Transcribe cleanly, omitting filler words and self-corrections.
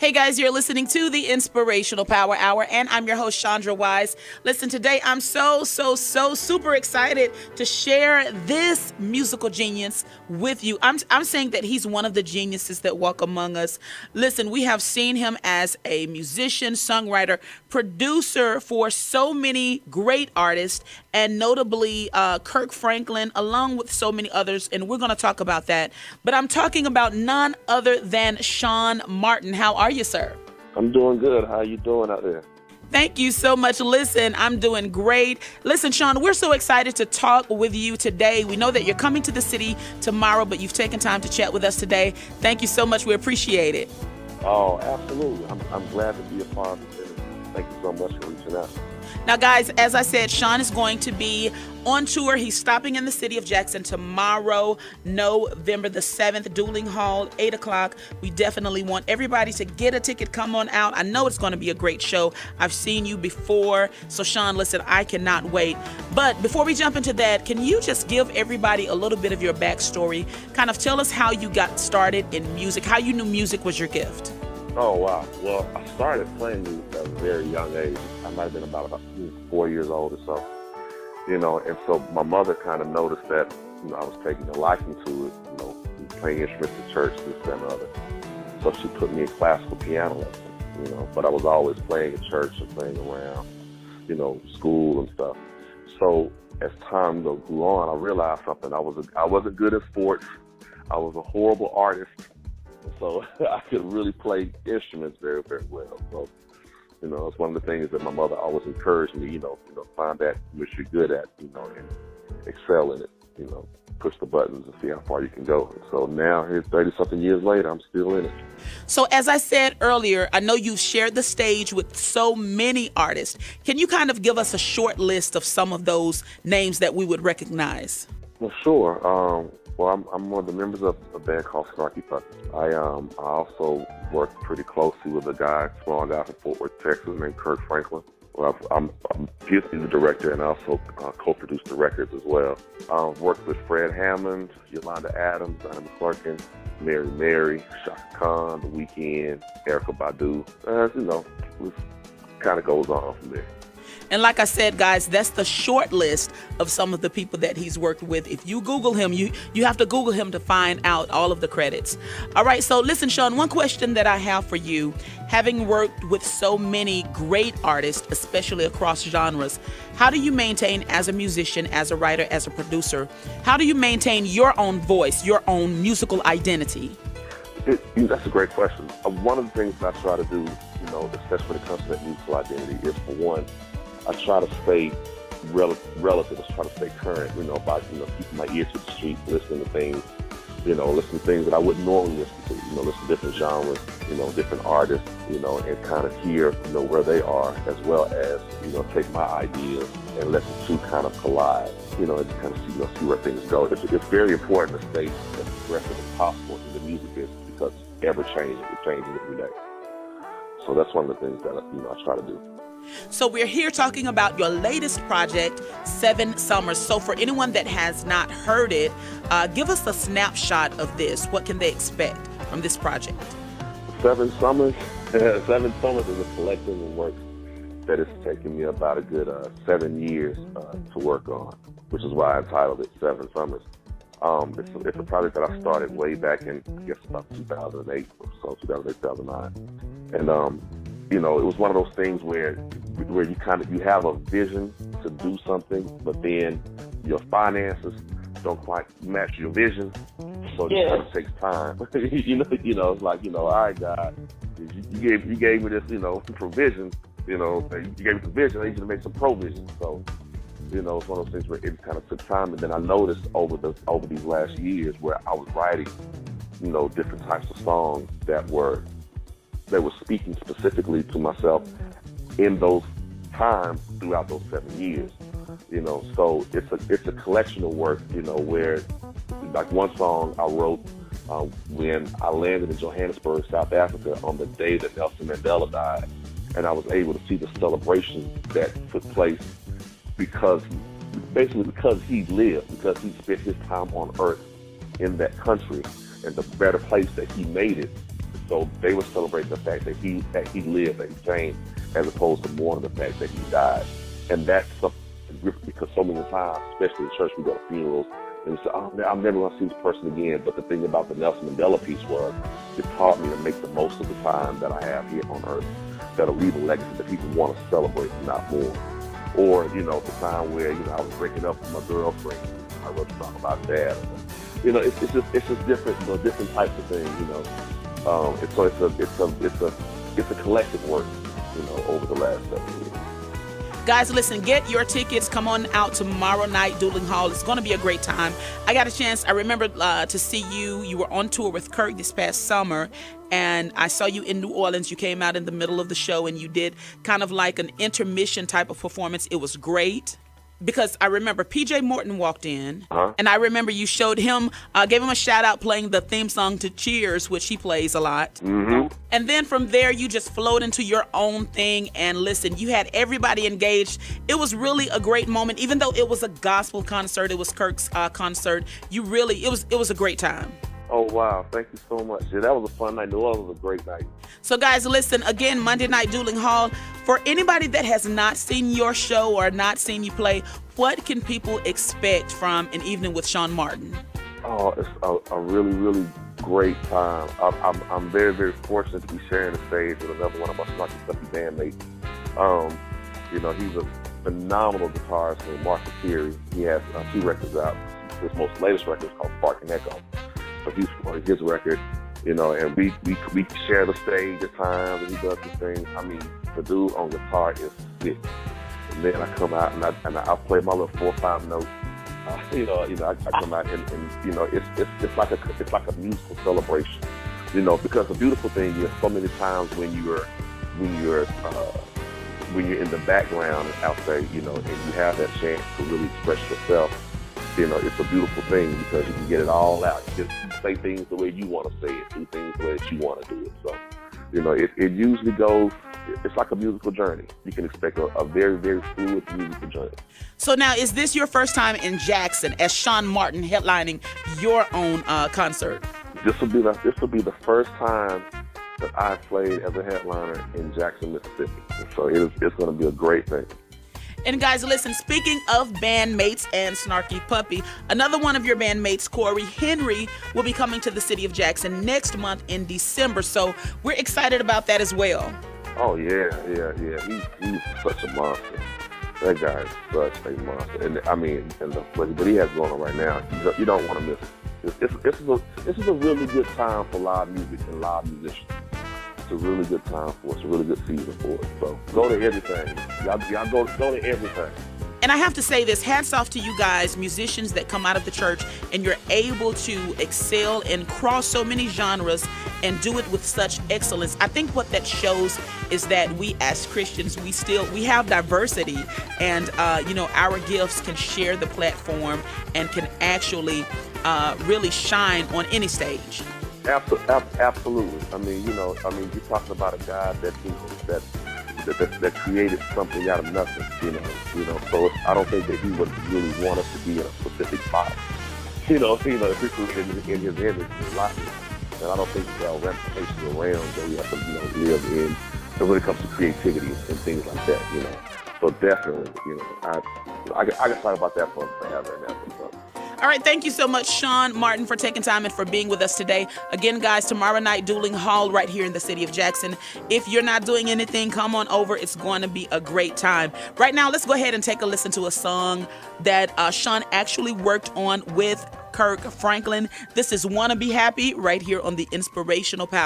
Hey guys, you're listening to the Inspirational Power Hour, and I'm your host, Chandra Wise. Listen, today I'm so super excited to share this musical genius with you. I'm saying that he's one of the geniuses that walk among us. Listen, we have seen him as a musician, songwriter, producer for so many great artists, and notably Kirk Franklin, along with so many others, and we're going to talk about that. But I'm talking about none other than Shaun Martin. How are you, sir? I'm doing good. How you doing out there? Thank you so much. Listen, I'm doing great. Listen, Shaun, we're so excited to talk with you today. We know that you're coming to the city tomorrow, but you've taken time to chat with us today. Thank you so much. We appreciate it. Oh, absolutely. I'm glad to be a part of it. Thank you so much for reaching out. Now, guys, as I said, Shaun is going to be on tour. He's stopping in the city of Jackson tomorrow, November the 7th, Dueling Hall, 8 o'clock. We definitely want everybody to get a ticket. Come on out. I know it's going to be a great show. I've seen you before. So, Shaun, listen, I cannot wait. But before we jump into that, can you just give everybody a little bit of your backstory? Kind of tell us how you got started in music, how you knew music was your gift. Oh, wow. Well, I started playing music at a very young age. I might have been about 4 years old or so. And so my mother kind of noticed that, I was taking a liking to it, playing instruments in church, this, that, and the other. So she put me in classical piano lessons, but I was always playing in church and playing around, school and stuff. So as time grew on, I realized something. I wasn't good at sports. I was a horrible artist. So I could really play instruments very, very well. So, it's one of the things that my mother always encouraged me, find that which you're good at, and excel in it, push the buttons and see how far you can go. And so now, here 30-something years later, I'm still in it. So as I said earlier, I know you've shared the stage with so many artists. Can you kind of give us a short list of some of those names that we would recognize? Well, sure. I'm one of the members of a band called Snarky Puppy. I also work pretty closely with a small guy from Fort Worth, Texas, named Kirk Franklin. Well, I'm the director and also co-produced the records as well. I've worked with Fred Hammond, Yolanda Adams, Dinah McClurkin, Mary, Shaka Khan, The Weeknd, Erykah Badu. It kind of goes on from there. And like I said, guys, that's the short list of some of the people that he's worked with. If you Google him, you have to Google him to find out all of the credits. All right, so listen, Shaun, one question that I have for you, having worked with so many great artists, especially across genres, how do you maintain as a musician, as a writer, as a producer, how do you maintain your own voice, your own musical identity? That's a great question. One of the things that I try to do, especially when it comes to that musical identity, is for one, I try to stay relative. I try to stay current, by keeping my ear to the street, listening to things, listening to things that I wouldn't normally listen to, listen to different genres, different artists, and kind of hear, where they are, as well as, take my ideas and let the two kind of collide, and kind of see where things go. It's very important to stay as progressive as possible in the music business because it's ever changing. It changes every day. So that's one of the things that, I try to do. So we're here talking about your latest project, 7 Summers. So for anyone that has not heard it, give us a snapshot of this. What can they expect from this project? 7 Summers. 7 Summers is a collective of work that has taken me about a good 7 years to work on, which is why I entitled it 7 Summers. It's a project that I started way back in, I guess, about 2008 or so, 2008, 2009. And, it was one of those things where you have a vision to do something, but then your finances don't quite match your vision, so it kind of takes time. It's like, all right, God, you gave me this, provision. You gave me some vision. I need you to make some provision. So, it's one of those things where it kind of took time, and then I noticed over these last years where I was writing, different types of songs that were speaking specifically to myself in those times throughout those 7 years. So it's a collection of work, where like one song I wrote when I landed in Johannesburg, South Africa on the day that Nelson Mandela died. And I was able to see the celebration that took place because he lived, because he spent his time on earth in that country and the better place that he made it. So they would celebrate the fact that he lived, that he changed, as opposed to mourning the fact that he died. And that's something, because so many times, especially in church, we go to funerals and we say, oh, I'm never going to see this person again. But the thing about the Nelson Mandela piece was, it taught me to make the most of the time that I have here on earth, that'll leave a legacy that people want to celebrate and not mourn. Or, the time where, I was breaking up with my girlfriend, I wrote a song about that. It's just different, different types of things, And so it's a collective work, over the last 7 years. Guys, listen, get your tickets. Come on out tomorrow night, Dueling Hall. It's going to be a great time. I got a chance, I remember to see you. You were on tour with Kirk this past summer, and I saw you in New Orleans. You came out in the middle of the show, and you did kind of like an intermission type of performance. It was great. Because I remember PJ Morton walked in, and I remember you showed him, gave him a shout out playing the theme song to Cheers, which he plays a lot. Mm-hmm. And then from there, you just flowed into your own thing. And listen, you had everybody engaged. It was really a great moment. Even though it was a gospel concert, it was Kirk's concert. It was a great time. Oh, wow. Thank you so much. Yeah, that was a fun night. New Orleans was a great night. So, guys, listen, again, Monday Night Dueling Hall. For anybody that has not seen your show or not seen you play, what can people expect from an evening with Shaun Martin? Oh, it's a really, really great time. I'm very, very fortunate to be sharing the stage with another one of my Snarky Stuffy bandmates. He's a phenomenal guitarist named Martin Thierry. He has 2 records out. His most latest record is called Spark and Echo. So he's on his record, and we share the stage at times, and he does his things. I mean, the dude on guitar is sick. And then I come out and I play my little 4 or 5 notes. I come out and it's like a musical celebration. Because the beautiful thing is, so many times when you're in the background out there, and you have that chance to really express yourself. It's a beautiful thing because you can get it all out. You can say things the way you want to say it, do things the way that you want to do it. So, it usually goes, it's like a musical journey. You can expect a very, very fluid musical journey. So now, is this your first time in Jackson as Shaun Martin headlining your own concert? This will be the first time that I played as a headliner in Jackson, Mississippi. So it's going to be a great thing. And guys, listen, speaking of bandmates and Snarky Puppy, another one of your bandmates, Corey Henry, will be coming to the city of Jackson next month in December. So we're excited about that as well. Oh, yeah. He's such a monster. That guy is such a monster. And I mean, what he has going on right now, you don't want to miss it. This is a really good time for live music and live musicians. It's a really good time for us. It's a really good season for us. So go to everything. Y'all go to everything. And I have to say this, hats off to you guys, musicians that come out of the church, and you're able to excel and cross so many genres and do it with such excellence. I think what that shows is that we as Christians, we have diversity, and our gifts can share the platform and can actually really shine on any stage. Absolutely. I mean, you're talking about a guy that created something out of nothing. So I don't think that he would really want us to be in a specific spot. If we created in his image and likeness, and I don't think there are ramifications around that we have to live in. And when it comes to creativity and things like that, So definitely, I can talk about that forever and ever. So. All right, thank you so much, Shaun Martin, for taking time and for being with us today. Again, guys, tomorrow night, Dueling Hall right here in the city of Jackson. If you're not doing anything, come on over. It's going to be a great time. Right now, let's go ahead and take a listen to a song that Shaun actually worked on with Kirk Franklin. This is Wanna Be Happy right here on the Inspirational Power.